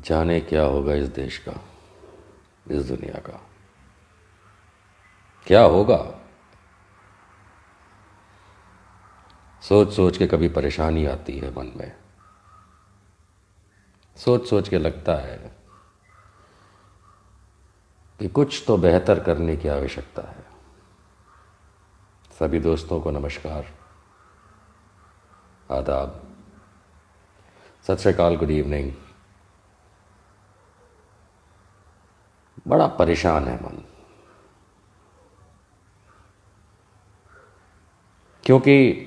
जाने क्या होगा इस देश का, इस दुनिया का क्या होगा। सोच सोच के कभी परेशानी आती है मन में। सोच सोच के लगता है कि कुछ तो बेहतर करने की आवश्यकता है। सभी दोस्तों को नमस्कार, आदाब, सत श्री अकाल, गुड इवनिंग। बड़ा परेशान है मन, क्योंकि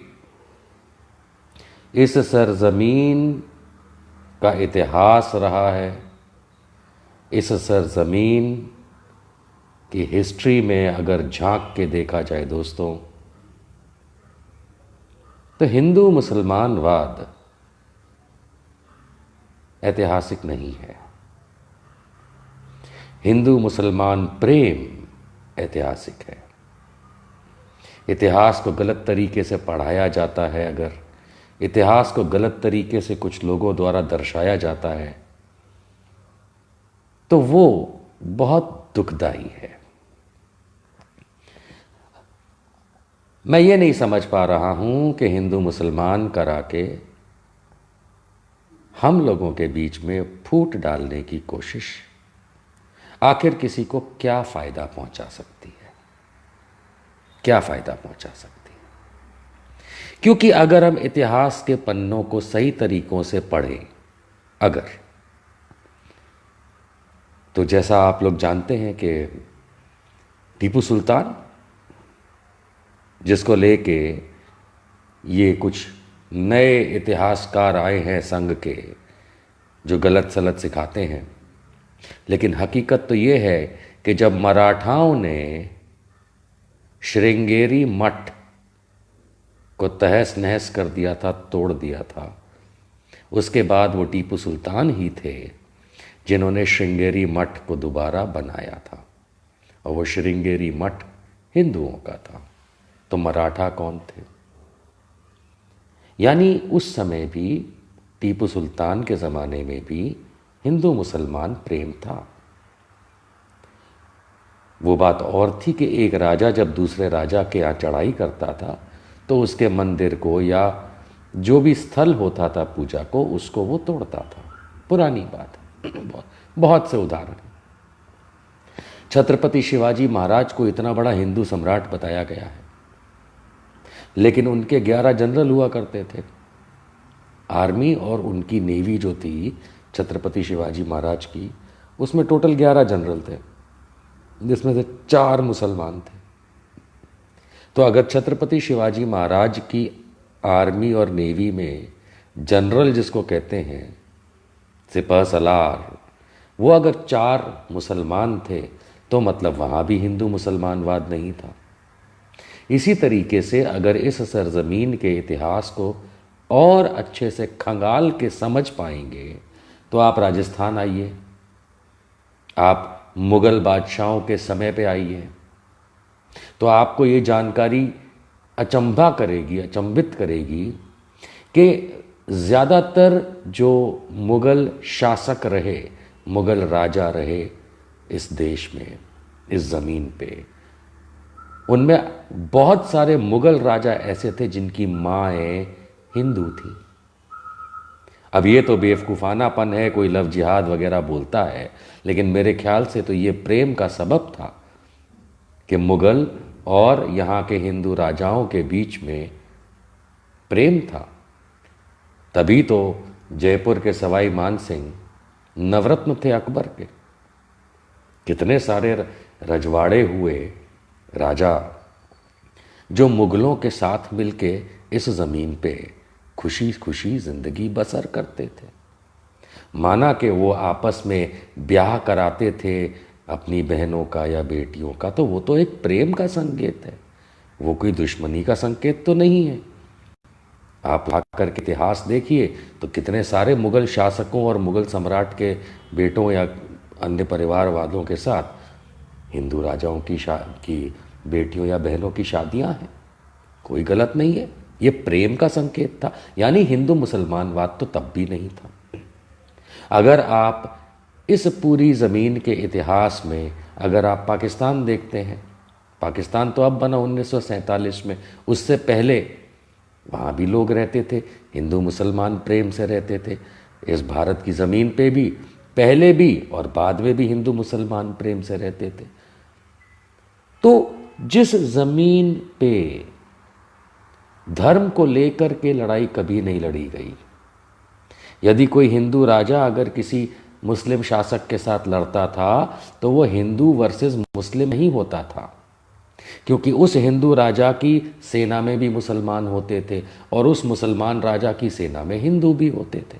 इस सरजमीन का इतिहास रहा है, इस सरजमीन की हिस्ट्री में अगर झांक के देखा जाए दोस्तों, तो हिंदू मुसलमानवाद ऐतिहासिक नहीं है। हिंदू मुसलमान प्रेम ऐतिहासिक है। इतिहास को गलत तरीके से पढ़ाया जाता है, अगर इतिहास को गलत तरीके से कुछ लोगों द्वारा दर्शाया जाता है, तो वो बहुत दुखदाई है। मैं ये नहीं समझ पा रहा हूं कि हिंदू मुसलमान करा के हम लोगों के बीच में फूट डालने की कोशिश आखिर किसी को क्या फायदा पहुंचा सकती है, क्या फायदा पहुंचा सकती है। क्योंकि अगर हम इतिहास के पन्नों को सही तरीकों से पढ़ें, अगर तो जैसा आप लोग जानते हैं कि टीपू सुल्तान, जिसको लेके ये कुछ नए इतिहासकार आए हैं संघ के, जो गलत सलत सिखाते हैं, लेकिन हकीकत तो ये है कि जब मराठाओं ने श्रृंगेरी मठ को तहस नहस कर दिया था, तोड़ दिया था, उसके बाद वो टीपू सुल्तान ही थे जिन्होंने श्रृंगेरी मठ को दोबारा बनाया था, और वो श्रृंगेरी मठ हिंदुओं का था। तो मराठा कौन थे? यानी उस समय भी, टीपू सुल्तान के ज़माने में भी हिंदू मुसलमान प्रेम था। वो बात और थी कि एक राजा जब दूसरे राजा के यहाँ चढ़ाई करता था, तो उसके मंदिर को या जो भी स्थल होता था पूजा को, उसको वो तोड़ता था। पुरानी बात है, बहुत से उदाहरण। छत्रपति शिवाजी महाराज को इतना बड़ा हिंदू सम्राट बताया गया है, लेकिन उनके 11 जनरल हुआ करते थे। आर्मी और उनकी नेवी जो थी छत्रपति शिवाजी महाराज की, उसमें टोटल 11 जनरल थे, जिसमें से 4 मुसलमान थे। तो अगर छत्रपति शिवाजी महाराज की आर्मी और नेवी में जनरल, जिसको कहते हैं सिपह सलार, वो अगर 4 मुसलमान थे, तो मतलब वहाँ भी हिंदू मुसलमानवाद नहीं था। इसी तरीके से अगर इस सरजमीन के इतिहास को और अच्छे से खंगाल के समझ पाएंगे, तो आप राजस्थान आइए, आप मुगल बादशाहों के समय पे आइए, तो आपको ये जानकारी अचंभा करेगी, अचंभित करेगी कि ज़्यादातर जो मुगल शासक रहे, मुगल राजा रहे इस देश में, इस ज़मीन पे, उनमें बहुत सारे मुगल राजा ऐसे थे जिनकी माएँ हिंदू थी। अब ये तो बेवकूफ़ानापन है, कोई लव जिहाद वगैरह बोलता है, लेकिन मेरे ख्याल से तो ये प्रेम का सबब था कि मुगल और यहाँ के हिंदू राजाओं के बीच में प्रेम था। तभी तो जयपुर के सवाई मान सिंह नवरत्न थे अकबर के। कितने सारे रजवाड़े हुए राजा जो मुगलों के साथ मिलके इस ज़मीन पे खुशी खुशी ज़िंदगी बसर करते थे। माना कि वो आपस में ब्याह कराते थे अपनी बहनों का या बेटियों का, तो वो तो एक प्रेम का संकेत है, वो कोई दुश्मनी का संकेत तो नहीं है। आप आकर के इतिहास देखिए तो कितने सारे मुगल शासकों और मुगल सम्राट के बेटों या अन्य परिवार वालों के साथ हिंदू राजाओं की बेटियों या बहनों की शादियां हैं। कोई गलत नहीं है, ये प्रेम का संकेत था। यानी हिंदू मुसलमानवाद तो तब भी नहीं था। अगर आप इस पूरी ज़मीन के इतिहास में अगर आप पाकिस्तान देखते हैं, पाकिस्तान तो अब बना 1947 में, उससे पहले वहाँ भी लोग रहते थे, हिंदू मुसलमान प्रेम से रहते थे। इस भारत की ज़मीन पे भी पहले भी और बाद में भी हिंदू मुसलमान प्रेम से रहते थे। तो जिस ज़मीन पे धर्म को लेकर के लड़ाई कभी नहीं लड़ी गई, यदि कोई हिंदू राजा अगर किसी मुस्लिम शासक के साथ लड़ता था तो वो हिंदू वर्सेस मुस्लिम ही होता था, क्योंकि उस हिंदू राजा की सेना में भी मुसलमान होते थे और उस मुसलमान राजा की सेना में हिंदू भी होते थे।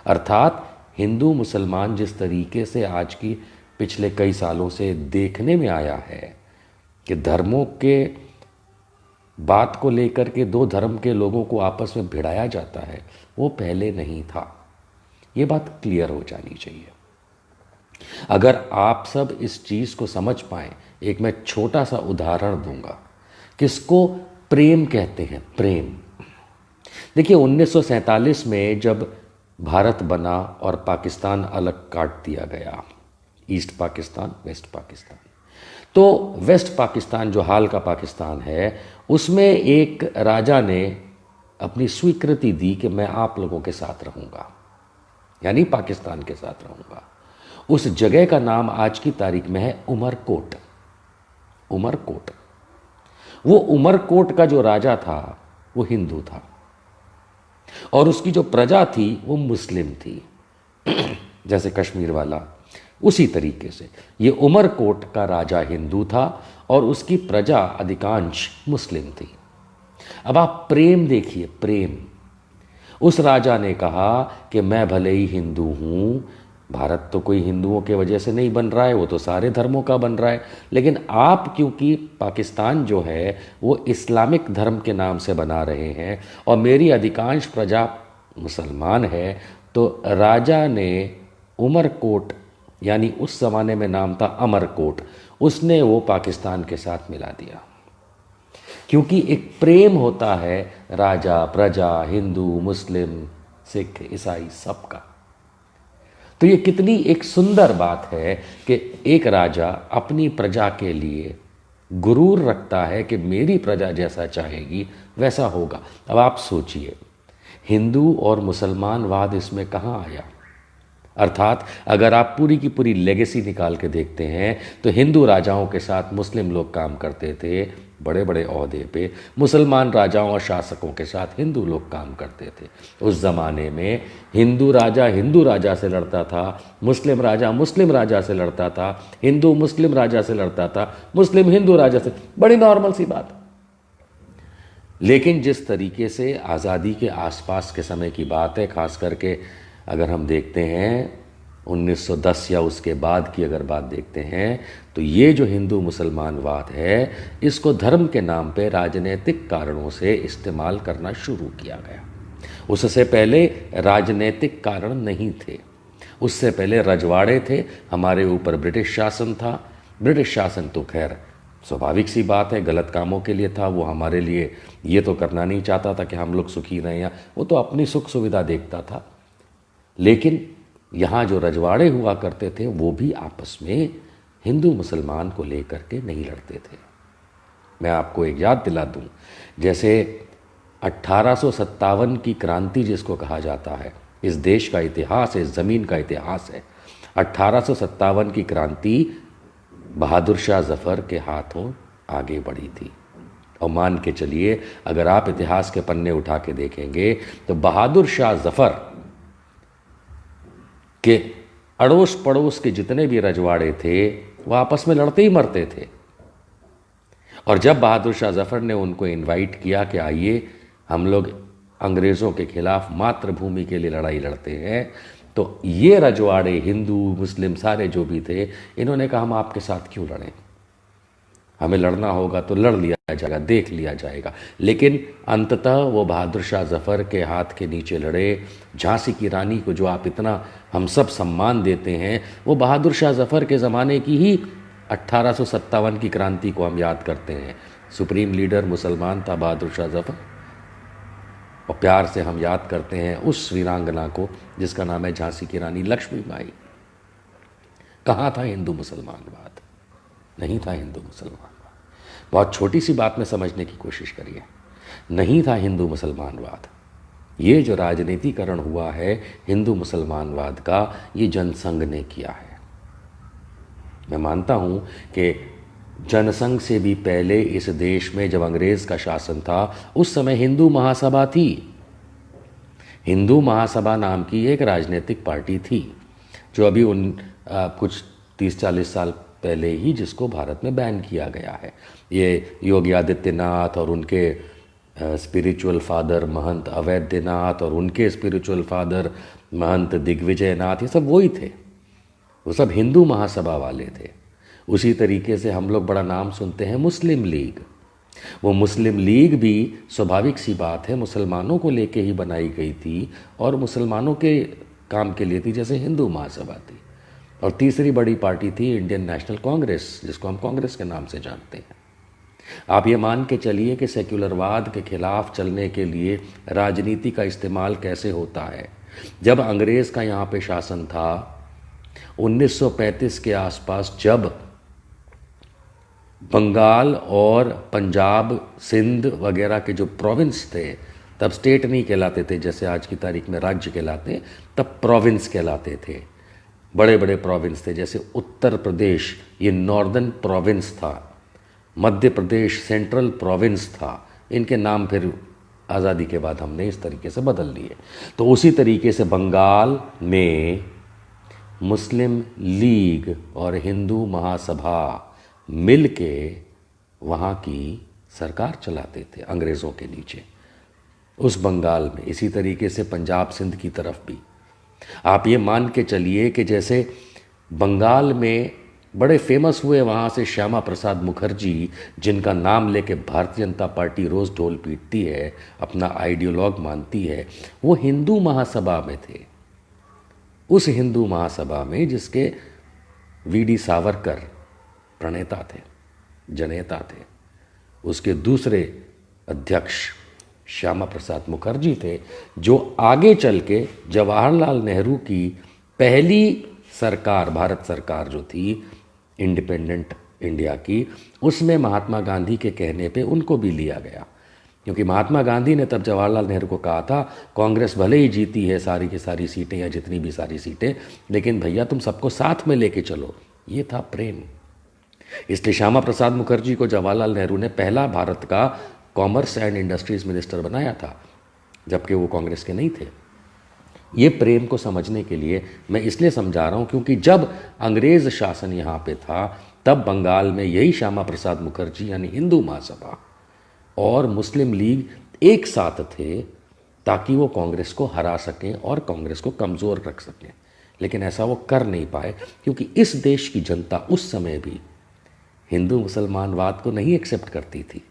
अर्थात हिंदू मुसलमान जिस तरीके से आज की पिछले कई सालों से देखने में आया है कि धर्मों के बात को लेकर के दो धर्म के लोगों को आपस में भिड़ाया जाता है, वो पहले नहीं था। ये बात क्लियर हो जानी चाहिए। अगर आप सब इस चीज़ को समझ पाएं, एक मैं छोटा सा उदाहरण दूंगा, किसको प्रेम कहते हैं, प्रेम। देखिए 1947 में जब भारत बना और पाकिस्तान अलग काट दिया गया, ईस्ट पाकिस्तान वेस्ट पाकिस्तान, तो वेस्ट पाकिस्तान जो हाल का पाकिस्तान है, उसमें एक राजा ने अपनी स्वीकृति दी कि मैं आप लोगों के साथ रहूँगा, यानी पाकिस्तान के साथ रहूँगा। उस जगह का नाम आज की तारीख में है उमरकोट। उमरकोट, वो उमरकोट का जो राजा था वो हिंदू था और उसकी जो प्रजा थी वो मुस्लिम थी। जैसे कश्मीर वाला, उसी तरीके से ये उमरकोट का राजा हिंदू था और उसकी प्रजा अधिकांश मुस्लिम थी। अब आप प्रेम देखिए, प्रेम। उस राजा ने कहा कि मैं भले ही हिंदू हूँ, भारत तो कोई हिंदुओं के वजह से नहीं बन रहा है, वो तो सारे धर्मों का बन रहा है, लेकिन आप क्योंकि पाकिस्तान जो है वो इस्लामिक धर्म के नाम से बना रहे हैं और मेरी अधिकांश प्रजा मुसलमान है, तो राजा ने उमरकोट, यानी उस ज़माने में नाम था अमरकोट, उसने वो पाकिस्तान के साथ मिला दिया। क्योंकि एक प्रेम होता है राजा प्रजा, हिंदू मुस्लिम सिख ईसाई सबका। तो ये कितनी एक सुंदर बात है कि एक राजा अपनी प्रजा के लिए गुरूर रखता है कि मेरी प्रजा जैसा चाहेगी वैसा होगा। अब आप सोचिए, हिंदू और मुसलमानवाद इसमें कहाँ आया? अर्थात अगर आप पूरी की पूरी लेगेसी निकाल के देखते हैं तो हिंदू राजाओं के साथ मुस्लिम लोग काम करते थे बड़े बड़े ओहदे पे, मुसलमान राजाओं और शासकों के साथ हिंदू लोग काम करते थे। उस ज़माने में हिंदू राजा से लड़ता था, मुस्लिम राजा से लड़ता था, हिंदू मुस्लिम राजा से लड़ता था, मुस्लिम हिंदू राजा से, बड़ी नॉर्मल सी बात। लेकिन जिस तरीके से आज़ादी के आसपास के समय की बात है, खास करके अगर हम देखते हैं 1910 या उसके बाद की अगर बात देखते हैं, तो ये जो हिंदू मुसलमानवाद है इसको धर्म के नाम पे राजनीतिक कारणों से इस्तेमाल करना शुरू किया गया। उससे पहले राजनीतिक कारण नहीं थे, उससे पहले रजवाड़े थे, हमारे ऊपर ब्रिटिश शासन था। ब्रिटिश शासन तो खैर स्वाभाविक सी बात है, गलत कामों के लिए था, वो हमारे लिए ये तो करना नहीं चाहता था कि हम लोग सुखी रहें, या वो तो अपनी सुख सुविधा देखता था। लेकिन यहाँ जो रजवाड़े हुआ करते थे वो भी आपस में हिंदू मुसलमान को लेकर के नहीं लड़ते थे। मैं आपको एक याद दिला दूँ, जैसे 1857 की क्रांति जिसको कहा जाता है, इस देश का इतिहास है, इस ज़मीन का इतिहास है। 1857 की क्रांति बहादुर शाह जफ़र के हाथों आगे बढ़ी थी। और मान के चलिए, अगर आप इतिहास के पन्ने उठा के देखेंगे तो बहादुर शाह जफ़र के अड़ोस पड़ोस के जितने भी रजवाड़े थे वो आपस में लड़ते ही मरते थे। और जब बहादुर शाह जफ़र ने उनको इनवाइट किया कि आइए हम लोग अंग्रेज़ों के खिलाफ मातृभूमि के लिए लड़ाई लड़ते हैं, तो ये रजवाड़े हिंदू मुस्लिम सारे जो भी थे, इन्होंने कहा हम आपके साथ क्यों लड़ें, हमें लड़ना होगा तो लड़ लिया जाएगा, देख लिया जाएगा। लेकिन अंततः वो बहादुर शाह जफ़र के हाथ के नीचे लड़े। झांसी की रानी को जो आप इतना हम सब सम्मान देते हैं, वो बहादुर शाह जफ़र के ज़माने की ही 1857 की क्रांति को हम याद करते हैं। सुप्रीम लीडर मुसलमान था बहादुर शाह जफ़र, और प्यार से हम याद करते हैं उस वीरांगना को जिसका नाम है झांसी की रानी लक्ष्मीबाई। कहाँ था हिंदू मुसलमानवाद? नहीं था हिंदू मुसलमानवाद। बहुत छोटी सी बात में समझने की कोशिश करिए, नहीं था हिंदू मुसलमानवाद। ये जो राजनीतिकरण हुआ है हिंदू मुसलमानवाद का, ये जनसंघ ने किया है। मैं मानता हूं कि जनसंघ से भी पहले इस देश में जब अंग्रेज का शासन था, उस समय हिंदू महासभा थी। हिंदू महासभा नाम की एक राजनीतिक पार्टी थी, जो अभी कुछ 30-40 साल पहले ही जिसको भारत में बैन किया गया है। ये योगी आदित्यनाथ और उनके स्पिरिचुअल फादर महंत अवैधनाथ और उनके स्पिरिचुअल फादर महंत दिग्विजयनाथ, ये सब वही थे, वो सब हिंदू महासभा वाले थे। उसी तरीके से हम लोग बड़ा नाम सुनते हैं मुस्लिम लीग। वो मुस्लिम लीग भी स्वाभाविक सी बात है मुसलमानों को लेके ही बनाई गई थी और मुसलमानों के काम के लिए थी, जैसे हिंदू महासभा थी। और तीसरी बड़ी पार्टी थी इंडियन नेशनल कांग्रेस, जिसको हम कांग्रेस के नाम से जानते हैं। आप ये मान के चलिए कि सेक्युलरवाद के खिलाफ चलने के लिए राजनीति का इस्तेमाल कैसे होता है। जब अंग्रेज का यहाँ पे शासन था 1935 के आसपास, जब बंगाल और पंजाब सिंध वगैरह के जो प्रोविंस थे, तब स्टेट नहीं कहलाते थे जैसे आज की तारीख में राज्य कहलाते, तब प्रोविंस कहलाते थे। बड़े बड़े प्रोविंस थे, जैसे उत्तर प्रदेश ये नॉर्दर्न प्रोविंस था, मध्य प्रदेश सेंट्रल प्रोविंस था। इनके नाम फिर आज़ादी के बाद हमने इस तरीके से बदल लिए। तो उसी तरीके से बंगाल में मुस्लिम लीग और हिंदू महासभा मिल के वहाँ की सरकार चलाते थे अंग्रेज़ों के नीचे, उस बंगाल में। इसी तरीके से पंजाब सिंध की तरफ भी आप ये मान के चलिए कि जैसे बंगाल में बड़े फेमस हुए वहाँ से श्यामा प्रसाद मुखर्जी, जिनका नाम लेके भारतीय जनता पार्टी रोज़ ढोल पीटती है, अपना आइडियोलॉग मानती है, वो हिंदू महासभा में थे। उस हिंदू महासभा में जिसके वीडी सावरकर प्रणेता थे, जनेता थे, उसके दूसरे अध्यक्ष श्यामा प्रसाद मुखर्जी थे, जो आगे चल के जवाहरलाल नेहरू की पहली सरकार, भारत सरकार जो थी इंडिपेंडेंट इंडिया की, उसमें महात्मा गांधी के कहने पे उनको भी लिया गया। क्योंकि महात्मा गांधी ने तब जवाहरलाल नेहरू को कहा था, कांग्रेस भले ही जीती है सारी की सारी सीटें या जितनी भी सारी सीटें, लेकिन भैया तुम सबको साथ में लेके चलो। ये था प्रेम। इसलिए श्यामा प्रसाद मुखर्जी को जवाहरलाल नेहरू ने पहला भारत का कॉमर्स एंड इंडस्ट्रीज मिनिस्टर बनाया था, जबकि वो कांग्रेस के नहीं थे। ये प्रेम को समझने के लिए मैं इसलिए समझा रहा हूँ, क्योंकि जब अंग्रेज शासन यहाँ पे था, तब बंगाल में यही श्यामा प्रसाद मुखर्जी यानी हिंदू महासभा और मुस्लिम लीग एक साथ थे, ताकि वो कांग्रेस को हरा सकें और कांग्रेस को कमज़ोर रख सकें। लेकिन ऐसा वो कर नहीं पाए, क्योंकि इस देश की जनता उस समय भी हिंदू मुसलमानवाद को नहीं एक्सेप्ट करती थी।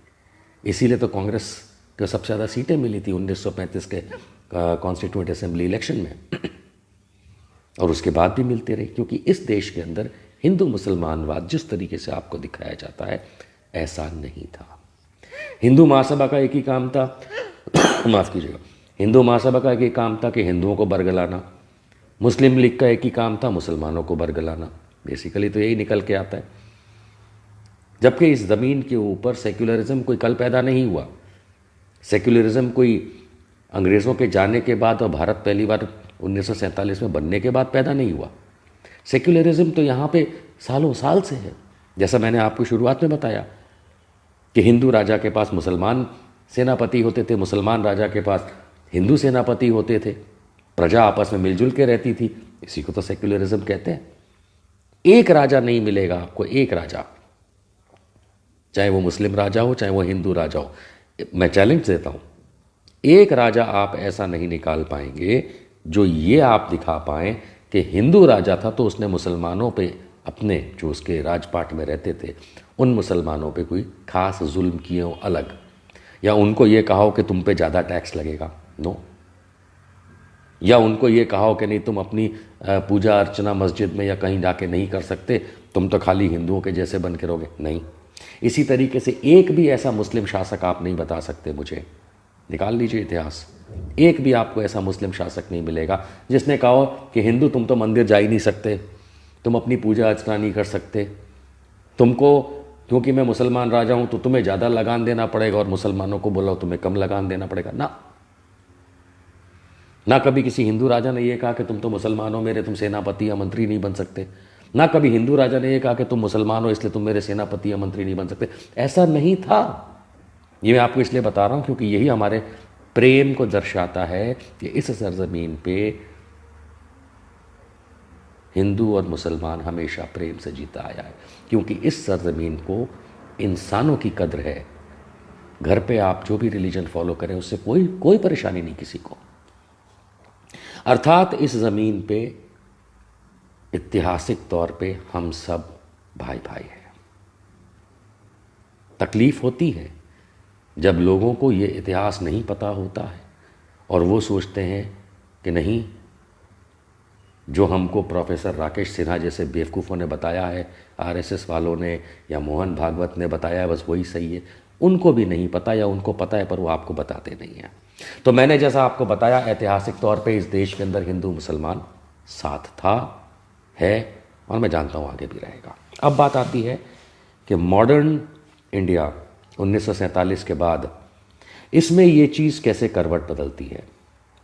इसीलिए तो कांग्रेस को सबसे ज़्यादा सीटें मिली थी 1935 के कॉन्स्टिट्यूंट असेंबली इलेक्शन में, और उसके बाद भी मिलते रहे, क्योंकि इस देश के अंदर हिंदू मुसलमानवाद जिस तरीके से आपको दिखाया जाता है ऐसा नहीं था। हिंदू महासभा का एक ही काम था माफ़ कीजिएगा, हिंदू महासभा का एक ही काम था कि हिंदुओं को बरगलाना। मुस्लिम लीग का एक ही काम था मुसलमानों को बरगलाना। बेसिकली तो यही निकल के आता है। जबकि इस ज़मीन के ऊपर सेक्युलरिज्म कोई कल पैदा नहीं हुआ। सेक्युलरिज्म कोई अंग्रेज़ों के जाने के बाद और भारत पहली बार 1947 में बनने के बाद पैदा नहीं हुआ। सेक्युलरिज्म तो यहाँ पे सालों साल से है। जैसा मैंने आपको शुरुआत में बताया कि हिंदू राजा के पास मुसलमान सेनापति होते थे, मुसलमान राजा के पास हिंदू सेनापति होते थे, प्रजा आपस में मिलजुल के रहती थी। इसी को तो सेक्युलरिज्म कहते हैं। एक राजा नहीं मिलेगा आपको, एक राजा, चाहे वो मुस्लिम राजा हो चाहे वो हिंदू राजा हो। मैं चैलेंज देता हूँ, एक राजा आप ऐसा नहीं निकाल पाएंगे जो ये आप दिखा पाएँ कि हिंदू राजा था तो उसने मुसलमानों पे, अपने जो उसके राजपाट में रहते थे उन मुसलमानों पे कोई खास जुल्म किए हो अलग, या उनको ये कहा हो कि तुम पे ज़्यादा टैक्स लगेगा, नो, या उनको ये कहा हो कि नहीं तुम अपनी पूजा अर्चना मस्जिद में या कहीं जाके नहीं कर सकते, तुम तो खाली हिंदुओं के जैसे बन के रहोगे, नहीं। इसी तरीके से एक भी ऐसा मुस्लिम शासक आप नहीं बता सकते मुझे, निकाल लीजिए इतिहास, एक भी आपको ऐसा मुस्लिम शासक नहीं मिलेगा जिसने कहा हो कि हिंदू तुम तो मंदिर जा ही नहीं सकते, तुम अपनी पूजा अर्चना नहीं कर सकते, तुमको क्योंकि मैं मुसलमान राजा हूं तो तुम्हें ज़्यादा लगान देना पड़ेगा और मुसलमानों को बोला तुम्हें कम लगान देना पड़ेगा। ना कभी किसी हिंदू राजा ने यह कहा कि तुम तो मुसलमान हो मेरे, तुम सेनापति या मंत्री नहीं बन सकते। ना कभी हिंदू राजा ने यह कहा कि तुम मुसलमान हो इसलिए तुम मेरे सेनापति या मंत्री नहीं बन सकते। ऐसा नहीं था। ये मैं आपको इसलिए बता रहा हूं क्योंकि यही हमारे प्रेम को दर्शाता है कि इस सरजमीन पे हिंदू और मुसलमान हमेशा प्रेम से जीता आया है, क्योंकि इस सरजमीन को इंसानों की कद्र है। घर पे आप जो भी रिलीजन फॉलो करें उससे कोई परेशानी नहीं किसी को। अर्थात इस जमीन पे ऐतिहासिक तौर पे हम सब भाई भाई हैं। तकलीफ होती है जब लोगों को ये इतिहास नहीं पता होता है और वो सोचते हैं कि नहीं, जो हमको प्रोफेसर राकेश सिन्हा जैसे बेवकूफ़ों ने बताया है, आरएसएस वालों ने या मोहन भागवत ने बताया है, बस वही सही है। उनको भी नहीं पता या उनको पता है पर वो आपको बताते नहीं हैं। तो मैंने जैसा आपको बताया, ऐतिहासिक तौर पे इस देश के अंदर हिंदू मुसलमान साथ था, है और मैं जानता हूँ आगे भी रहेगा। अब बात आती है कि मॉडर्न इंडिया 1947 के बाद इसमें ये चीज़ कैसे करवट बदलती है।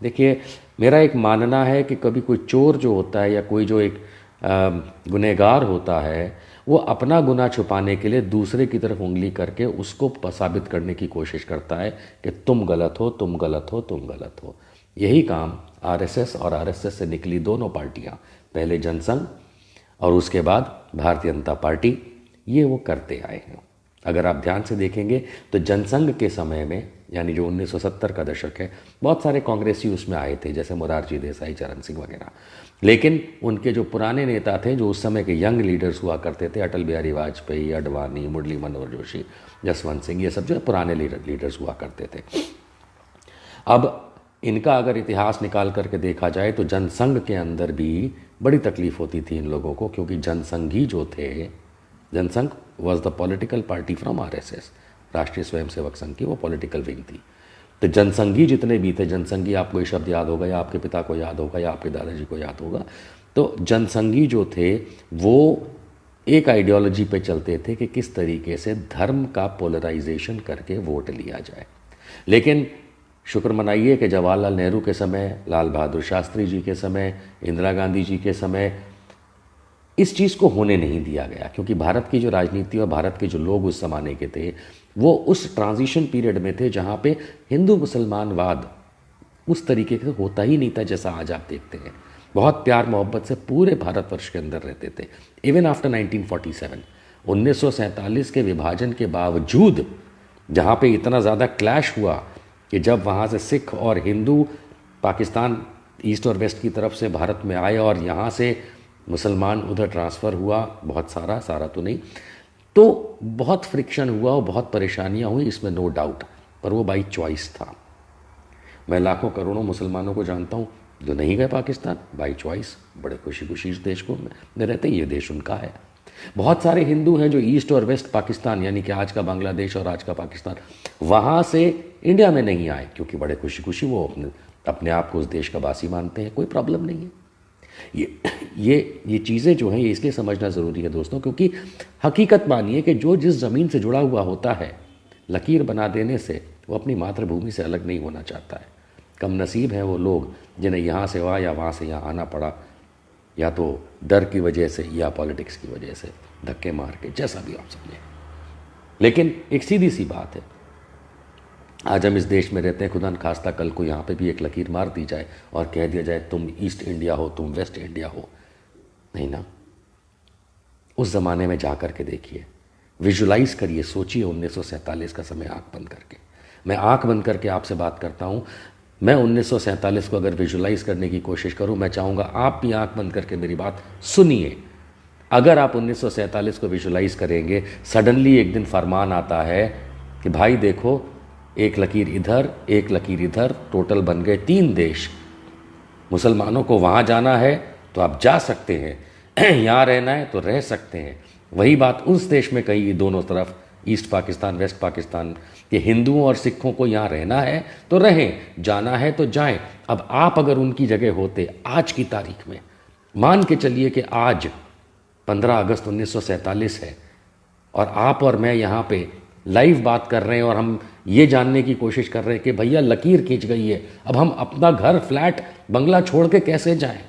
देखिए, मेरा एक मानना है कि कभी कोई चोर जो होता है या कोई जो एक गुनहगार होता है, वो अपना गुनाह छुपाने के लिए दूसरे की तरफ उंगली करके उसको साबित करने की कोशिश करता है कि तुम गलत हो, तुम गलत हो, तुम गलत हो। यही काम आरएसएस और आरएसएस से निकली दोनों पार्टियां, पहले जनसंघ और उसके बाद भारतीय जनता पार्टी, ये वो करते आए हैं। अगर आप ध्यान से देखेंगे तो जनसंघ के समय में, यानी जो 1970 का दशक है, बहुत सारे कांग्रेसी उसमें आए थे, जैसे मोरारजी देसाई, चरण सिंह वगैरह। लेकिन उनके जो पुराने नेता थे, जो उस समय के यंग लीडर्स हुआ करते थे, अटल बिहारी वाजपेयी, अडवाणी, मुरली मनोहर जोशी, जसवंत सिंह, ये सब जो पुराने लीडर्स हुआ करते थे। अब इनका अगर इतिहास निकाल करके देखा जाए तो जनसंघ के अंदर भी बड़ी तकलीफ होती थी इन लोगों को, क्योंकि जनसंघी जो थे, Jan Sangh was the political party from RSS, Rashtriya Swayamsevak संघ की वो पॉलिटिकल विंग थी। तो जनसंघी जितने भी थे, जनसंघी, आपको ये शब्द याद होगा या आपके पिता को याद होगा या आपके दादाजी को याद होगा, तो जनसंघी जो थे वो एक आइडियोलॉजी पे चलते थे कि किस तरीके से धर्म का पोलराइजेशन करके वोट लिया जाए। लेकिन शुक्र मनाइए कि जवाहरलाल नेहरू के समय, लाल बहादुर शास्त्री जी के समय, इंदिरा गांधी जी के समय इस चीज़ को होने नहीं दिया गया, क्योंकि भारत की जो राजनीति और भारत के जो लोग उस ज़माने के थे वो उस ट्रांजिशन पीरियड में थे जहाँ पे हिंदू मुसलमानवाद उस तरीके से होता ही नहीं था जैसा आज आप देखते हैं। बहुत प्यार मोहब्बत से पूरे भारतवर्ष के अंदर रहते थे। इवन आफ्टर 1947, 1947 के विभाजन के बावजूद, जहाँ पे इतना ज़्यादा क्लैश हुआ कि जब वहाँ से सिख और हिंदू पाकिस्तान ईस्ट और वेस्ट की तरफ से भारत में आए और यहाँ से मुसलमान उधर ट्रांसफ़र हुआ, बहुत सारा तो नहीं, तो बहुत फ्रिक्शन हुआ और बहुत परेशानियां हुई, इसमें नो डाउट, पर वो बाई चॉइस था। मैं लाखों करोड़ों मुसलमानों को जानता हूँ जो नहीं गए पाकिस्तान, बाई चॉइस, बड़े खुशी खुशी इस देश को में रहते, ये देश उनका है। बहुत सारे हिंदू हैं जो ईस्ट और वेस्ट पाकिस्तान, यानी कि आज का बांग्लादेश और आज का पाकिस्तान, वहाँ से इंडिया में नहीं आए, क्योंकि बड़े खुशी खुशी वो अपने आप को उस देश का वासी मानते हैं, कोई प्रॉब्लम नहीं है। ये चीज़ें जो हैं ये इसलिए समझना ज़रूरी है दोस्तों, क्योंकि हकीकत मानिए कि जो जिस ज़मीन से जुड़ा हुआ होता है, लकीर बना देने से वो अपनी मातृभूमि से अलग नहीं होना चाहता है। कम नसीब हैं वो लोग जिन्हें यहाँ से वहाँ या वहाँ से यहाँ आना पड़ा, या तो डर की वजह से या पॉलिटिक्स की वजह से, धक्के मार के, जैसा भी आप समझें। लेकिन एक सीधी सी बात है, आज हम इस देश में रहते हैं, खुदा न खास्ता कल को यहाँ पे भी एक लकीर मार दी जाए और कह दिया जाए तुम ईस्ट इंडिया हो, तुम वेस्ट इंडिया हो, नहीं ना। उस ज़माने में जा कर के देखिए, विजुलाइज करिए, सोचिए 1947 का समय आंख बंद करके। मैं आंख बंद करके आपसे बात करता हूँ, मैं 1947 को अगर विजुलाइज करने की कोशिश करूँ, मैं चाहूँगा आप भी आंख बंद करके मेरी बात सुनिए। अगर आप 1947 को विजुलाइज करेंगे, सडनली एक दिन फरमान आता है कि भाई देखो, एक लकीर इधर, एक लकीर इधर, टोटल बन गए 3 देश। मुसलमानों को वहाँ जाना है तो आप जा सकते हैं, यहाँ रहना है तो रह सकते हैं। वही बात उस देश में कही, दोनों तरफ, ईस्ट पाकिस्तान, वेस्ट पाकिस्तान, कि हिंदुओं और सिखों को यहाँ रहना है तो रहें, जाना है तो जाएं। अब आप अगर उनकी जगह होते आज की तारीख में, मान के चलिए कि आज 15 अगस्त 1947 है और आप और मैं यहाँ पे लाइव बात कर रहे हैं और हम ये जानने की कोशिश कर रहे हैं कि भैया लकीर खींच गई है, अब हम अपना घर, फ्लैट, बंगला छोड़ के कैसे जाएं।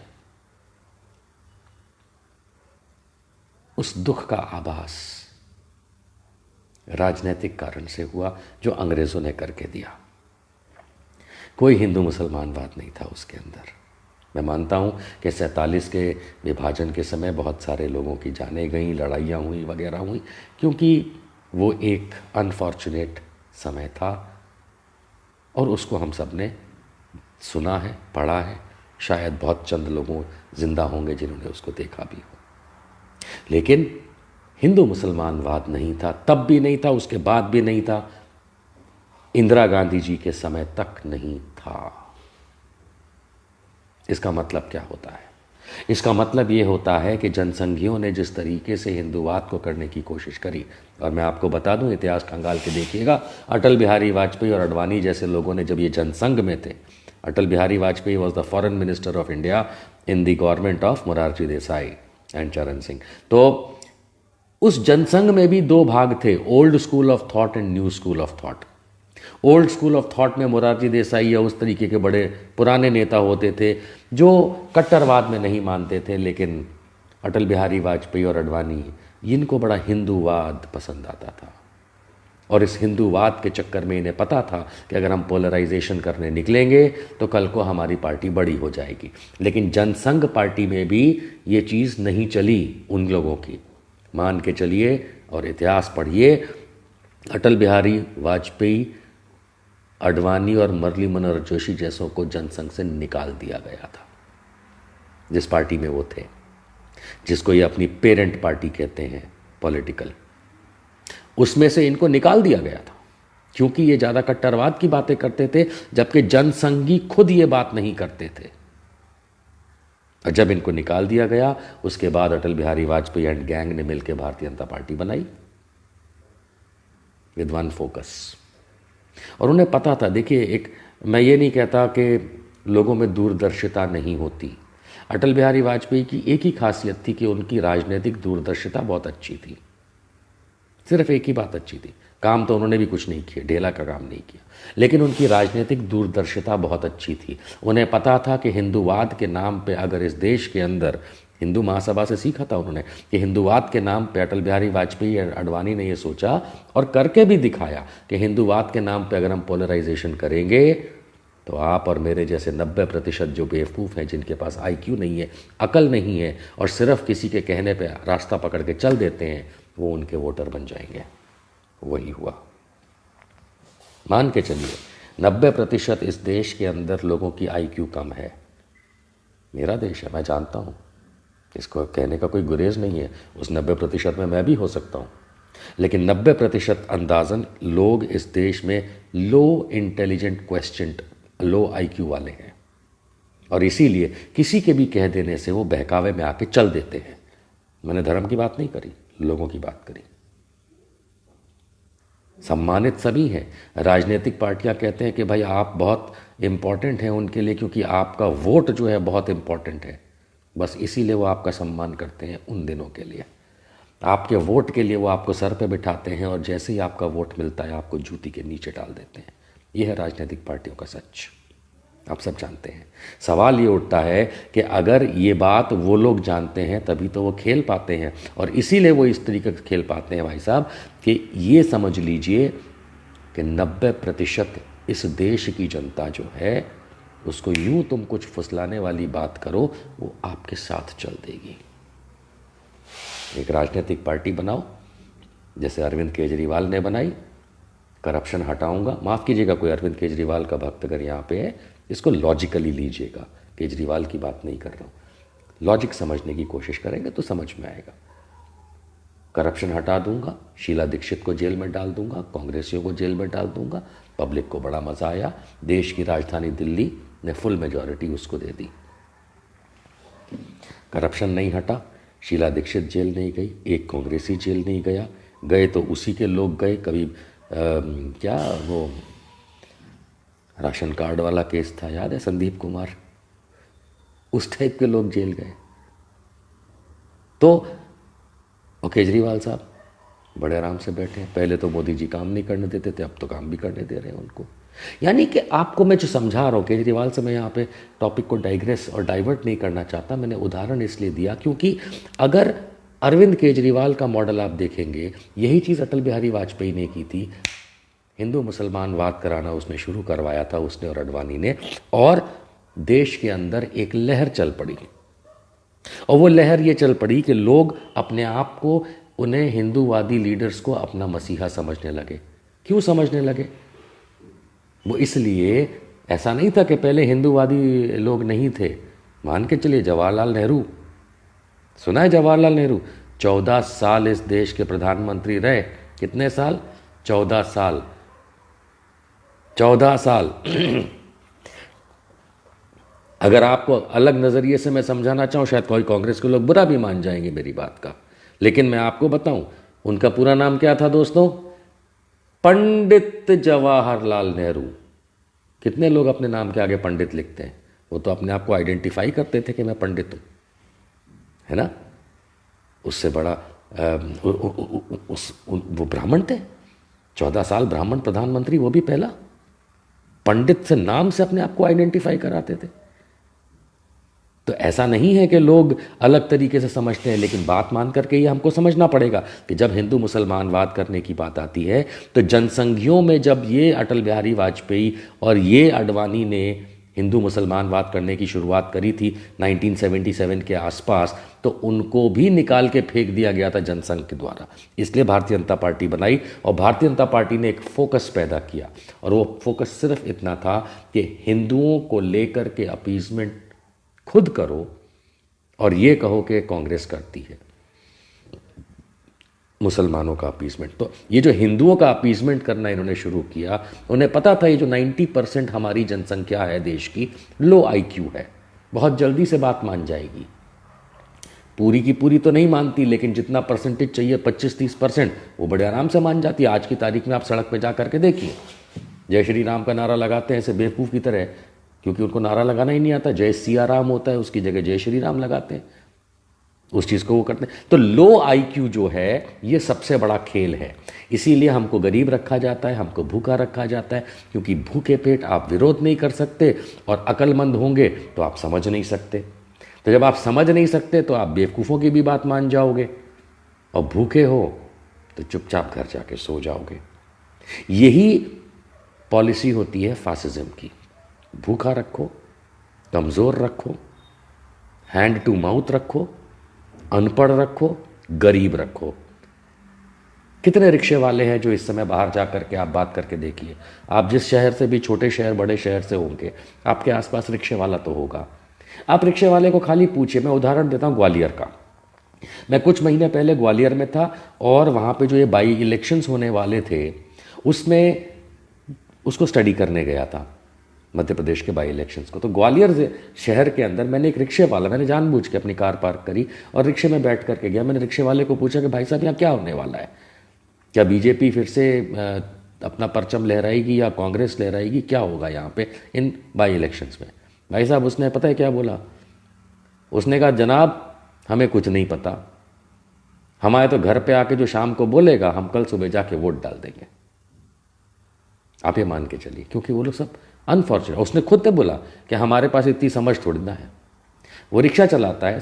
उस दुख का आभास राजनीतिक कारण से हुआ जो अंग्रेजों ने करके दिया। कोई हिंदू मुसलमानवाद नहीं था उसके अंदर। मैं मानता हूं कि 47 के विभाजन के समय बहुत सारे लोगों की जानें गईं, लड़ाइयाँ हुई वगैरह हुई, क्योंकि वो एक अनफॉर्चुनेट समय था और उसको हम सब ने सुना है, पढ़ा है। शायद बहुत चंद लोगों जिंदा होंगे जिन्होंने उसको देखा भी हो, लेकिन हिंदू मुसलमानवाद नहीं था, तब भी नहीं था, उसके बाद भी नहीं था, इंदिरा गांधी जी के समय तक नहीं था। इसका मतलब क्या होता है? इसका मतलब ये होता है कि जनसंघियों ने जिस तरीके से हिंदूवाद को करने की कोशिश करी, और मैं आपको बता दूं, इतिहास खंगाल के देखिएगा, अटल बिहारी वाजपेयी और अडवाणी जैसे लोगों ने जब ये जनसंघ में थे, Atal Bihari Vajpayee was the foreign minister of India in the government of Morarji Desai and Charan Singh. तो उस जनसंघ में भी दो भाग थे, old school of thought and new school of thought. Old school of thought में मोरारजी देसाई या उस तरीके के बड़े पुराने नेता होते थे जो कट्टरवाद में नहीं मानते थे, लेकिन अटल बिहारी वाजपेयी और अडवाणी, इनको बड़ा हिंदूवाद पसंद आता था और इस हिंदूवाद के चक्कर में इन्हें पता था कि अगर हम पोलराइजेशन करने निकलेंगे तो कल को हमारी पार्टी बड़ी हो जाएगी। लेकिन जनसंघ पार्टी में भी ये चीज़ नहीं चली उन लोगों की। मान के चलिए और इतिहास पढ़िए, अटल बिहारी वाजपेयी, अडवाणी और मुरली मनोहर जोशी जैसों को जनसंघ से निकाल दिया गया था, जिस पार्टी में वो थे, जिसको ये अपनी पेरेंट पार्टी कहते हैं पॉलिटिकल, उसमें से इनको निकाल दिया गया था क्योंकि ये ज़्यादा कट्टरवाद की बातें करते थे, जबकि जनसंघी खुद ये बात नहीं करते थे। और जब इनको निकाल दिया गया, उसके बाद अटल बिहारी वाजपेयी एंड गैंग ने मिलकर भारतीय जनता पार्टी बनाई विद वन फोकस। और उन्हें पता था, देखिए, मैं ये नहीं कहता कि लोगों में दूरदर्शिता नहीं होती। अटल बिहारी वाजपेयी की एक ही खासियत थी कि उनकी राजनीतिक दूरदर्शिता बहुत अच्छी थी। सिर्फ एक ही बात अच्छी थी, काम तो उन्होंने भी कुछ नहीं किया, ढेला का काम नहीं किया, लेकिन उनकी राजनीतिक दूरदर्शिता बहुत अच्छी थी। उन्हें पता था कि हिंदूवाद के नाम पे अगर इस देश के अंदर, हिंदू महासभा से सीखा था उन्होंने कि हिंदूवाद के नाम पे अटल बिहारी वाजपेयी और अडवाणी ने ये सोचा और करके भी दिखाया कि हिंदूवाद के नाम पे अगर हम पोलराइजेशन करेंगे तो आप और मेरे जैसे 90% जो बेवकूफ़ हैं, जिनके पास IQ नहीं है, अकल नहीं है और सिर्फ किसी के कहने पे रास्ता पकड़ के चल देते हैं, वो उनके वोटर बन जाएंगे। वही हुआ। मान के चलिए 90% इस देश के अंदर लोगों की IQ कम है। मेरा देश है, मैं जानता हूँ, इसको कहने का कोई गुरेज नहीं है। उस 90% में मैं भी हो सकता हूँ, लेकिन 90% अंदाजन लोग इस देश में लो इंटेलिजेंट क्वेश्चंड, लो IQ वाले हैं और इसीलिए किसी के भी कह देने से वो बहकावे में आके चल देते हैं। मैंने धर्म की बात नहीं करी, लोगों की बात करी। सम्मानित सभी हैं। राजनीतिक पार्टियां कहते हैं कि भाई आप बहुत इंपॉर्टेंट हैं उनके लिए, क्योंकि आपका वोट जो है बहुत इंपॉर्टेंट है। बस इसीलिए वो आपका सम्मान करते हैं उन दिनों के लिए। आपके वोट के लिए वो आपको सर पे बिठाते हैं और जैसे ही आपका वोट मिलता है आपको जूती के नीचे डाल देते हैं। यह है राजनीतिक पार्टियों का सच, आप सब जानते हैं। सवाल ये उठता है कि अगर ये बात वो लोग जानते हैं तभी तो वो खेल पाते हैं, और इसीलिए वो इस तरीके से खेल पाते हैं भाई साहब कि ये समझ लीजिए कि 90% इस देश की जनता जो है उसको यूं तुम कुछ फुसलाने वाली बात करो वो आपके साथ चल देगी। एक राजनीतिक पार्टी बनाओ जैसे अरविंद केजरीवाल ने बनाई, करप्शन हटाऊंगा। माफ़ कीजिएगा, कोई अरविंद केजरीवाल का भक्त अगर यहाँ पे है, इसको लॉजिकली लीजिएगा, केजरीवाल की बात नहीं कर रहा हूँ। लॉजिक समझने की कोशिश करेंगे तो समझ में आएगा। करप्शन हटा दूंगा, शीला दीक्षित को जेल में डाल दूंगा, कांग्रेसियों को जेल में डाल दूंगा। पब्लिक को बड़ा मज़ा आया। देश की राजधानी दिल्ली ने फुल मेजॉरिटी उसको दे दी। करप्शन नहीं हटा, शीला दीक्षित जेल नहीं गई, एक कांग्रेसी जेल नहीं गया, गए तो उसी के लोग गए। कभी क्या वो राशन कार्ड वाला केस था, याद है, संदीप कुमार, उस टाइप के लोग जेल गए। तो और केजरीवाल साहब बड़े आराम से बैठे हैं। पहले तो मोदी जी काम नहीं करने देते थे, अब तो काम भी करने दे रहे हैं उनको। यानी कि आपको मैं जो समझा रहा हूँ केजरीवाल से, मैं यहाँ पे टॉपिक को डाइग्रेस और डाइवर्ट नहीं करना चाहता। मैंने उदाहरण इसलिए दिया क्योंकि अगर अरविंद केजरीवाल का मॉडल आप देखेंगे, यही चीज़ अटल बिहारी वाजपेयी ने की थी। हिंदू मुसलमान वाद कराना उसने शुरू करवाया था, उसने और अडवाणी ने, और देश के अंदर एक लहर चल पड़ी। और वो लहर ये चल पड़ी कि लोग अपने आप को, उन्हें हिंदूवादी लीडर्स को अपना मसीहा समझने लगे। क्यों समझने लगे? वो इसलिए, ऐसा नहीं था कि पहले हिंदूवादी लोग नहीं थे। मान के चलिए जवाहरलाल नेहरू, सुना है जवाहरलाल नेहरू? 14 साल इस देश के प्रधानमंत्री रहे। कितने साल? 14 साल। 14 साल। अगर आपको अलग नज़रिए से मैं समझाना चाहूँ, शायद कोई कांग्रेस के लोग बुरा भी मान जाएंगे मेरी बात का, लेकिन मैं आपको बताऊं उनका पूरा नाम क्या था दोस्तों? पंडित जवाहरलाल नेहरू। कितने लोग अपने नाम के आगे पंडित लिखते हैं? वो तो अपने आप को आइडेंटिफाई करते थे कि मैं पंडित हूं, है ना? उससे बड़ा वो ब्राह्मण थे। 14 साल ब्राह्मण प्रधानमंत्री, वो भी पहला। पंडित से नाम से अपने आप को आइडेंटिफाई कराते थे। तो ऐसा नहीं है कि लोग अलग तरीके से समझते हैं, लेकिन बात मान करके ये हमको समझना पड़ेगा कि जब हिंदू मुसलमान वाद करने की बात आती है तो जनसंघियों में जब ये अटल बिहारी वाजपेयी और ये अडवाणी ने हिंदू मुसलमान वाद करने की शुरुआत करी थी 1977 के आसपास, तो उनको भी निकाल के फेंक दिया गया था जनसंघ के द्वारा। इसलिए भारतीय जनता पार्टी बनाई और भारतीय जनता पार्टी ने एक फोकस पैदा किया, और वो फोकस सिर्फ इतना था कि हिंदुओं को लेकर के अपीजमेंट खुद करो और ये कहो कि कांग्रेस करती है मुसलमानों का अपीजमेंट। तो ये जो हिंदुओं का अपीजमेंट करना इन्होंने शुरू किया, उन्हें पता था ये जो 90% हमारी जनसंख्या है देश की, लो IQ है, बहुत जल्दी से बात मान जाएगी। पूरी की पूरी तो नहीं मानती, लेकिन जितना परसेंटेज चाहिए 25-30%, वो बड़े आराम से मान जाती है। आज की तारीख में आप सड़क पे जा करके देखिए, जय श्री राम का नारा लगाते हैं ऐसे बेवकूफ़ की तरह, क्योंकि उनको नारा लगाना ही नहीं आता। जय सिया राम होता है, उसकी जगह जय श्री राम लगाते हैं, उस चीज़ को वो करते हैं। तो लो IQ जो है, ये सबसे बड़ा खेल है। इसीलिए हमको गरीब रखा जाता है, हमको भूखा रखा जाता है, क्योंकि भूखे पेट आप विरोध नहीं कर सकते, और अक्लमंद होंगे तो आप समझ नहीं सकते। तो जब आप समझ नहीं सकते तो आप बेवकूफ़ों की भी बात मान जाओगे, और भूखे हो तो चुपचाप घर जाके सो जाओगे। यही पॉलिसी होती है फासिज्म की। भूखा रखो, कमज़ोर रखो, हैंड टू माउथ रखो, अनपढ़ रखो, गरीब रखो। कितने रिक्शे वाले हैं जो इस समय बाहर जा करके आप बात करके देखिए, आप जिस शहर से भी, छोटे शहर बड़े शहर से होंगे, आपके आसपास रिक्शे वाला तो होगा। आप रिक्शे वाले को खाली पूछिए। मैं उदाहरण देता हूँ ग्वालियर का। मैं कुछ महीने पहले ग्वालियर में था, और वहाँ पे जो ये बाई इलेक्शंस होने वाले थे, उसमें उसको स्टडी करने गया था, मध्य प्रदेश के बाई इलेक्शंस को। तो ग्वालियर शहर के अंदर मैंने एक रिक्शे वाला, मैंने जानबूझ के अपनी कार पार्क करी और रिक्शे में बैठ करके गया। मैंने रिक्शे वाले को पूछा कि भाई साहब यहाँ क्या होने वाला है? क्या बीजेपी फिर से अपना परचम लहराएगी या कांग्रेस लहराएगी? क्या होगा यहाँ पे इन बाई इलेक्शंस में? भाई साहब उसने पता है क्या बोला? उसने कहा जनाब हमें कुछ नहीं पता, हमारे तो घर पे आके जो शाम को बोलेगा हम कल सुबह जाके वोट डाल देंगे। आप ये मान के चलिए, क्योंकि वो लोग सब अनफॉर्चुनेट। उसने खुद ने बोला कि हमारे पास इतनी समझ थोड़ी ना है। वो रिक्शा चलाता है,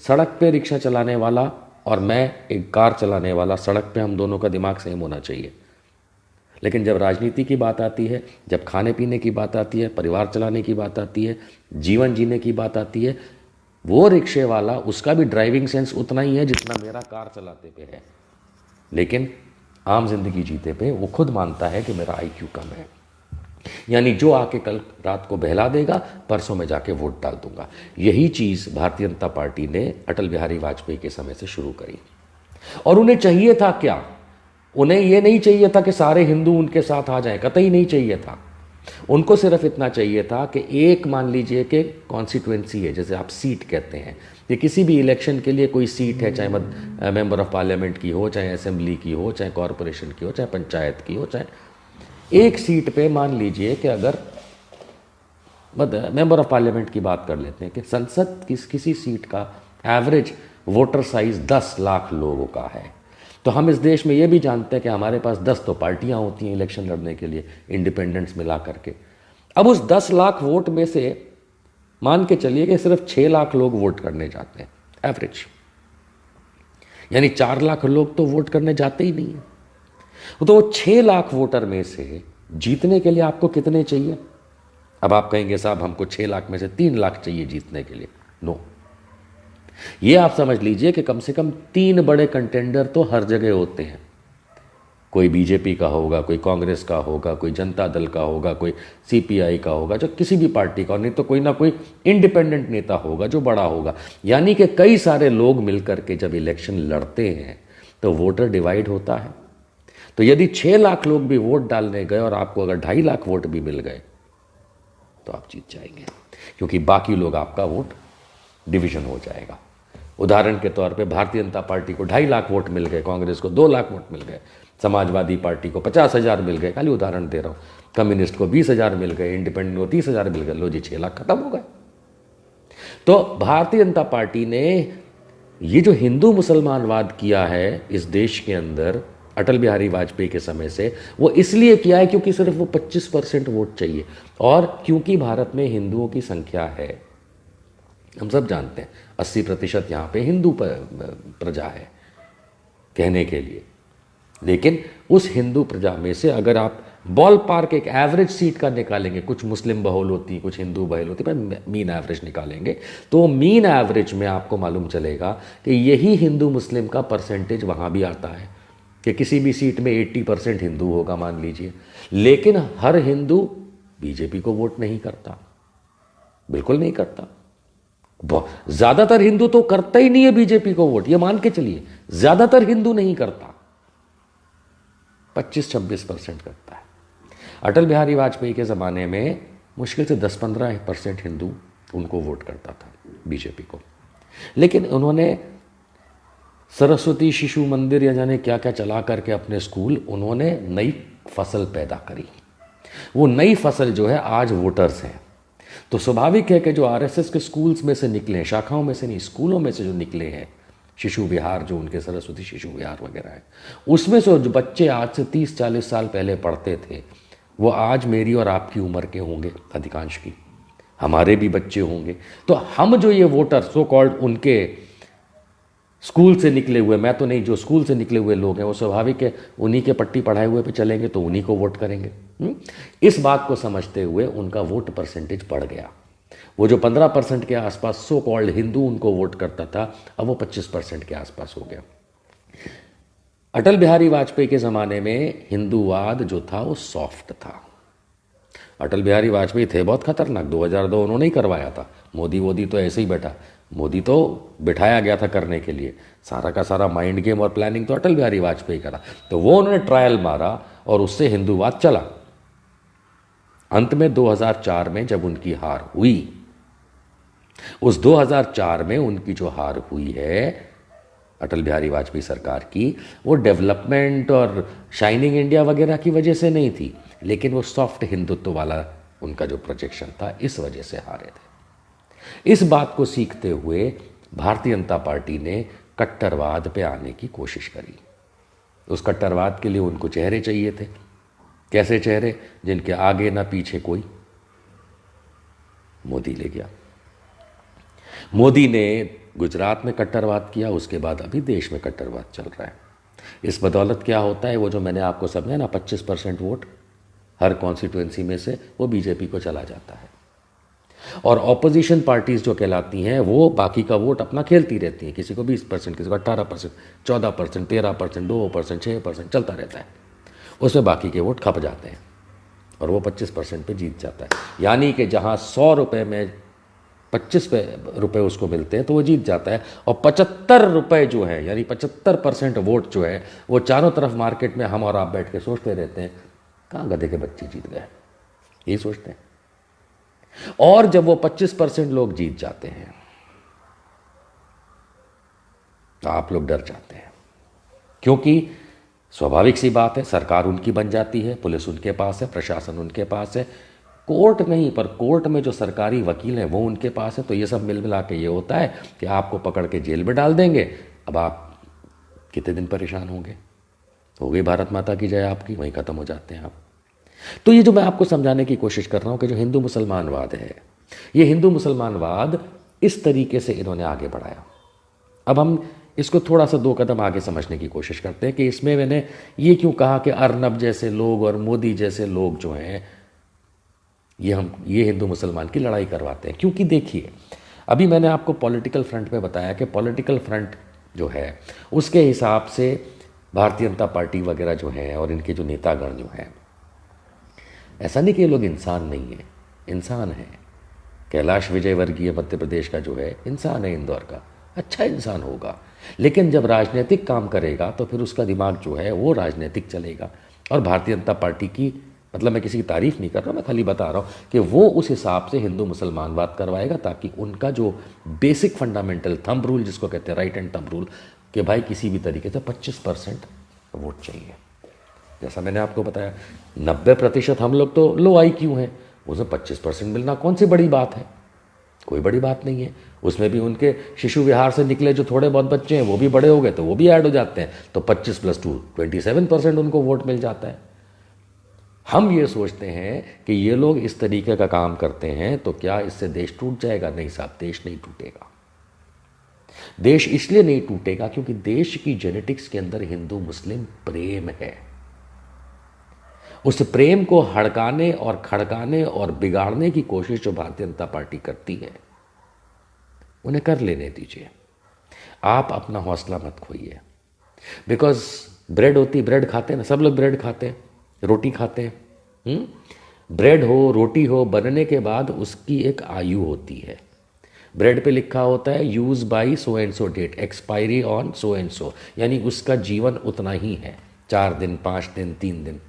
सड़क पे रिक्शा चलाने वाला और मैं एक कार चलाने वाला, सड़क पे हम दोनों का दिमाग सेम होना चाहिए। लेकिन जब राजनीति की बात आती है, जब खाने पीने की बात आती है, परिवार चलाने की बात आती है, जीवन जीने की बात आती है, वो रिक्शे वाला, उसका भी ड्राइविंग सेंस उतना ही है जितना मेरा कार चलाते पे है, लेकिन आम जिंदगी जीते पे वो खुद मानता है कि मेरा IQ कम है। यानी जो आके कल रात को बहला देगा, परसों में जाके वोट डाल दूंगा। यही चीज़ भारतीय जनता पार्टी ने अटल बिहारी वाजपेयी के समय से शुरू करी। और उन्हें चाहिए था क्या? उन्हें यह नहीं चाहिए था कि सारे हिंदू उनके साथ आ जाएं, कतई नहीं चाहिए था। उनको सिर्फ इतना चाहिए था कि एक, मान लीजिए कि कॉन्स्टिट्यूएंसी है, जैसे आप सीट कहते हैं, ये किसी भी इलेक्शन के लिए कोई सीट है, चाहे मेंबर ऑफ पार्लियामेंट की हो, चाहे असेंबली की हो, चाहे कॉरपोरेशन की हो, चाहे पंचायत की हो, चाहे एक सीट पे मान लीजिए कि अगर मेंबर ऑफ पार्लियामेंट की बात कर लेते हैं कि संसद किसी सीट का एवरेज वोटर साइज 10 लाख लोगों का है। तो हम इस देश में ये भी जानते हैं कि हमारे पास 10 तो पार्टियां होती हैं इलेक्शन लड़ने के लिए, इंडिपेंडेंट्स मिला करके। अब उस 10 लाख वोट में से मान के चलिए कि सिर्फ 6 लाख लोग वोट करने जाते हैं एवरेज, यानी 4 लाख लोग तो वोट करने जाते ही नहीं है। तो 6 लाख वोटर में से जीतने के लिए आपको कितने चाहिए? अब आप कहेंगे साहब हमको 6 लाख में से 3 लाख चाहिए जीतने के लिए। नो, ये आप समझ लीजिए कि कम से कम 3 बड़े कंटेंडर तो हर जगह होते हैं। कोई बीजेपी का होगा, कोई कांग्रेस का होगा, कोई जनता दल का होगा, कोई सीपीआई का होगा, जो किसी भी पार्टी का, नहीं तो कोई ना कोई इंडिपेंडेंट नेता होगा जो बड़ा होगा। यानी कि कई सारे लोग मिलकर के जब इलेक्शन लड़ते हैं तो वोटर डिवाइड होता है। तो यदि 6 लाख लोग भी वोट डालने गए और आपको अगर 2.5 लाख वोट भी मिल गए तो आप जीत जाएंगे, क्योंकि बाकी लोग आपका वोट डिवीजन हो जाएगा। उदाहरण के तौर पे भारतीय जनता पार्टी को 2.5 लाख वोट मिल गए, कांग्रेस को 2 लाख वोट मिल गए, समाजवादी पार्टी को 50,000 मिल गए, खाली उदाहरण दे रहा हूं, कम्युनिस्ट को 20,000 मिल गए, इंडिपेंडेंट को 30,000 मिल गए, लो जी 6 लाख खत्म हो गए। तो भारतीय जनता पार्टी ने ये जो हिंदू मुसलमानवाद किया है इस देश के अंदर अटल बिहारी वाजपेयी के समय से, वो इसलिए किया है क्योंकि सिर्फ वो 25% वोट चाहिए, और क्योंकि भारत में हिंदुओं की संख्या है, हम सब जानते हैं 80% यहाँ पे हिंदू प्रजा है कहने के लिए। लेकिन उस हिंदू प्रजा में से अगर आप बॉल पार्क एक एवरेज सीट का निकालेंगे, कुछ मुस्लिम बहुल होती, कुछ हिंदू बहुल होती, पर मीन एवरेज निकालेंगे तो मीन एवरेज में आपको मालूम चलेगा कि यही हिंदू मुस्लिम का परसेंटेज वहाँ भी आता है कि किसी भी सीट में 80% हिंदू होगा मान लीजिए। लेकिन हर हिंदू बीजेपी को वोट नहीं करता, बिल्कुल नहीं करता। ज्यादातर हिंदू तो करता ही नहीं है बीजेपी को वोट, ये मान के चलिए ज्यादातर हिंदू नहीं करता, 25-26% करता है। अटल बिहारी वाजपेयी के ज़माने में मुश्किल से 10-15% हिंदू उनको वोट करता था बीजेपी को। लेकिन उन्होंने सरस्वती शिशु मंदिर या जाने क्या क्या चला करके अपने स्कूल, उन्होंने नई फसल पैदा करी। वो नई फसल जो है आज वोटर्स हैं। तो स्वाभाविक है कि जो आरएसएस के स्कूल्स में से निकले, शाखाओं में से नहीं, स्कूलों में से जो निकले हैं, शिशु विहार जो उनके सरस्वती शिशु विहार वगैरह है, उसमें से जो बच्चे आज से 30-40 साल पहले पढ़ते थे वो आज मेरी और आपकी उम्र के होंगे, अधिकांश की, हमारे भी बच्चे होंगे। तो हम जो ये वोटर सो कॉल्ड उनके स्कूल से निकले हुए, मैं तो नहीं, जो स्कूल से निकले हुए लोग हैं वो स्वाभाविक है उन्हीं के पट्टी पढ़ाए हुए पे चलेंगे तो उन्हीं को वोट करेंगे। इस बात को समझते हुए उनका वोट परसेंटेज बढ़ गया। वो जो 15% के आसपास सो कॉल्ड हिंदू उनको वोट करता था, अब वो 25% के आसपास हो गया। अटल बिहारी वाजपेयी के ज़माने में हिंदूवाद जो था वो सॉफ्ट था। अटल बिहारी वाजपेयी थे बहुत खतरनाक, 2002 उन्होंने ही करवाया था। मोदी तो ऐसे ही बैठा, मोदी तो बिठाया गया था करने के लिए, सारा का सारा माइंड गेम और प्लानिंग तो अटल बिहारी वाजपेयी करा। तो वो उन्होंने ट्रायल मारा और उससे हिंदूवाद चला। अंत में 2004 में जब उनकी हार हुई, उस 2004 में उनकी जो हार हुई है अटल बिहारी वाजपेयी सरकार की, वो डेवलपमेंट और शाइनिंग इंडिया वगैरह की वजह से नहीं थी, लेकिन वो सॉफ्ट हिंदुत्व वाला उनका जो प्रोजेक्शन था, इस वजह से हारे थे। इस बात को सीखते हुए भारतीय जनता पार्टी ने कट्टरवाद पे आने की कोशिश करी। उस कट्टरवाद के लिए उनको चेहरे चाहिए थे। कैसे चेहरे? जिनके आगे ना पीछे कोई। मोदी ले गया। मोदी ने गुजरात में कट्टरवाद किया, उसके बाद अभी देश में कट्टरवाद चल रहा है। इस बदौलत क्या होता है, वो जो मैंने आपको समझाया ना 25% वोट हर कॉन्स्टिट्यूएंसी में से वो बीजेपी को चला जाता है, और ऑपोजिशन पार्टीज जो कहलाती हैं वो बाकी का वोट अपना खेलती रहती हैं, किसी को 20%, किसी को 18%, 14%, 13%, 2%, 6% चलता रहता है। उसमें बाकी के वोट खप जाते हैं और वो 25% पे जीत जाता है। यानी कि जहां 100 रुपये में 25 रुपये उसको मिलते हैं तो वो जीत जाता है, और 75 रुपये जो है यानी 75% वोट जो है वो चारों तरफ मार्केट में हम और आप बैठ के सोचते रहते हैं कहाँ गधे के बच्चे जीत गए, यही सोचते हैं। और जब वो 25% लोग जीत जाते हैं तो आप लोग डर जाते हैं, क्योंकि स्वाभाविक सी बात है, सरकार उनकी बन जाती है, पुलिस उनके पास है, प्रशासन उनके पास है, कोर्ट नहीं, पर कोर्ट में जो सरकारी वकील हैं वो उनके पास है। तो ये सब मिल मिला के ये होता है कि आपको पकड़ के जेल में डाल देंगे। अब आप कितने दिन परेशान होंगे? हो गई भारत माता की जय आपकी, वहीं ख़त्म हो जाते हैं आप। तो ये जो मैं आपको समझाने की कोशिश कर रहा हूँ कि जो हिंदू मुसलमानवाद है, ये हिंदू मुसलमानवाद इस तरीके से इन्होंने आगे बढ़ाया। अब हम इसको थोड़ा सा 2 कदम आगे समझने की कोशिश करते हैं कि इसमें मैंने ये क्यों कहा कि अर्नब जैसे लोग और मोदी जैसे लोग जो हैं ये हिंदू मुसलमान की लड़ाई करवाते हैं। क्योंकि देखिए, अभी मैंने आपको पॉलिटिकल फ्रंट में बताया कि पॉलिटिकल फ्रंट जो है उसके हिसाब से भारतीय जनता पार्टी वगैरह जो है और इनके जो नेतागण जो हैं, ऐसा नहीं कि ये लोग इंसान नहीं है, इंसान है। कैलाश विजयवर्गीय मध्य प्रदेश का जो है इंसान है, इंदौर का अच्छा इंसान होगा, लेकिन जब राजनीतिक काम करेगा तो फिर उसका दिमाग जो है वो राजनीतिक चलेगा। और भारतीय जनता पार्टी की, मतलब मैं किसी की तारीफ नहीं कर रहा, मैं खाली बता रहा हूँ कि वो उस हिसाब से हिंदू मुसलमानवाद करवाएगा ताकि उनका जो बेसिक फंडामेंटल थंब रूल जिसको कहते हैं, राइट एंड थंब रूल, कि भाई किसी भी तरीके से 25% वोट चाहिए। जैसा मैंने आपको बताया 90% हम लोग तो लो IQ हैं, उसमें 25% मिलना कौन सी बड़ी बात है? कोई बड़ी बात नहीं है। उसमें भी उनके शिशु विहार से निकले जो थोड़े बहुत बच्चे हैं वो भी बड़े हो गए तो वो भी ऐड हो जाते हैं, तो 25 + 2 27% उनको वोट मिल जाता है। हम ये सोचते हैं कि ये लोग इस तरीके का काम करते हैं तो क्या इससे देश टूट जाएगा? नहीं साहब, देश नहीं टूटेगा। देश इसलिए नहीं टूटेगा क्योंकि देश की जेनेटिक्स के अंदर हिंदू मुस्लिम प्रेम है। उस प्रेम को हड़काने और खड़काने और बिगाड़ने की कोशिश जो भारतीय जनता पार्टी करती है, उन्हें कर लेने दीजिए। आप अपना हौसला मत खोइए। बिकॉज ब्रेड होती, ब्रेड खाते हैं ना, सब लोग ब्रेड खाते हैं, रोटी खाते हैं। ब्रेड हो, रोटी हो, बनने के बाद उसकी एक आयु होती है। ब्रेड पे लिखा होता है use by so and so date, expiry on so and so, यानी उसका जीवन उतना ही है, 4 दिन, 5 दिन, 3 दिन।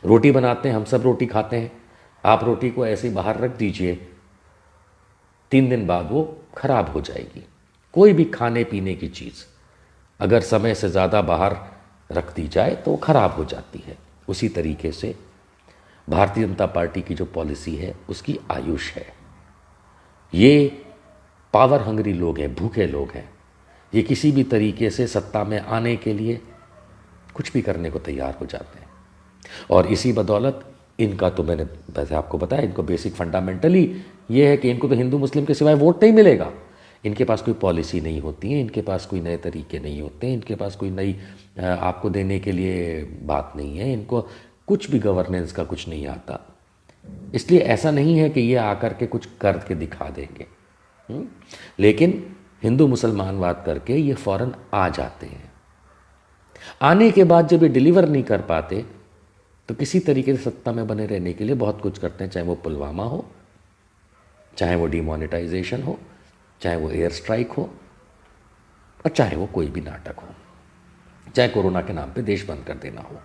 रोटी बनाते हैं, हम सब रोटी खाते हैं। आप रोटी को ऐसे ही बाहर रख दीजिए, 3 दिन बाद वो खराब हो जाएगी। कोई भी खाने पीने की चीज़ अगर समय से ज़्यादा बाहर रख दी जाए तो खराब हो जाती है। उसी तरीके से भारतीय जनता पार्टी की जो पॉलिसी है उसकी आयुष है। ये पावर हंग्री लोग हैं, भूखे लोग हैं। ये किसी भी तरीके से सत्ता में आने के लिए कुछ भी करने को तैयार हो जाते हैं। और इसी बदौलत इनका तो मैंने वैसे आपको बताया, इनको बेसिक फंडामेंटली ये है कि इनको तो हिंदू मुस्लिम के सिवाय वोट नहीं मिलेगा। इनके पास कोई पॉलिसी नहीं होती है, इनके पास कोई नए तरीके नहीं होते हैं, इनके पास कोई नई आपको देने के लिए बात नहीं है, इनको कुछ भी गवर्नेंस का कुछ नहीं आता। इसलिए ऐसा नहीं है कि ये आकर के कुछ करके दिखा देंगे। लेकिन हिंदू मुसलमानवाद करके ये फौरन आ जाते हैं। आने के बाद जब ये डिलीवर नहीं कर पाते तो किसी तरीके से सत्ता में बने रहने के लिए बहुत कुछ करते हैं, चाहे वो पुलवामा हो, चाहे वो डिमोनेटाइजेशन हो, चाहे वो एयर स्ट्राइक हो, और चाहे वो कोई भी नाटक हो, चाहे कोरोना के नाम पे देश बंद कर देना हो।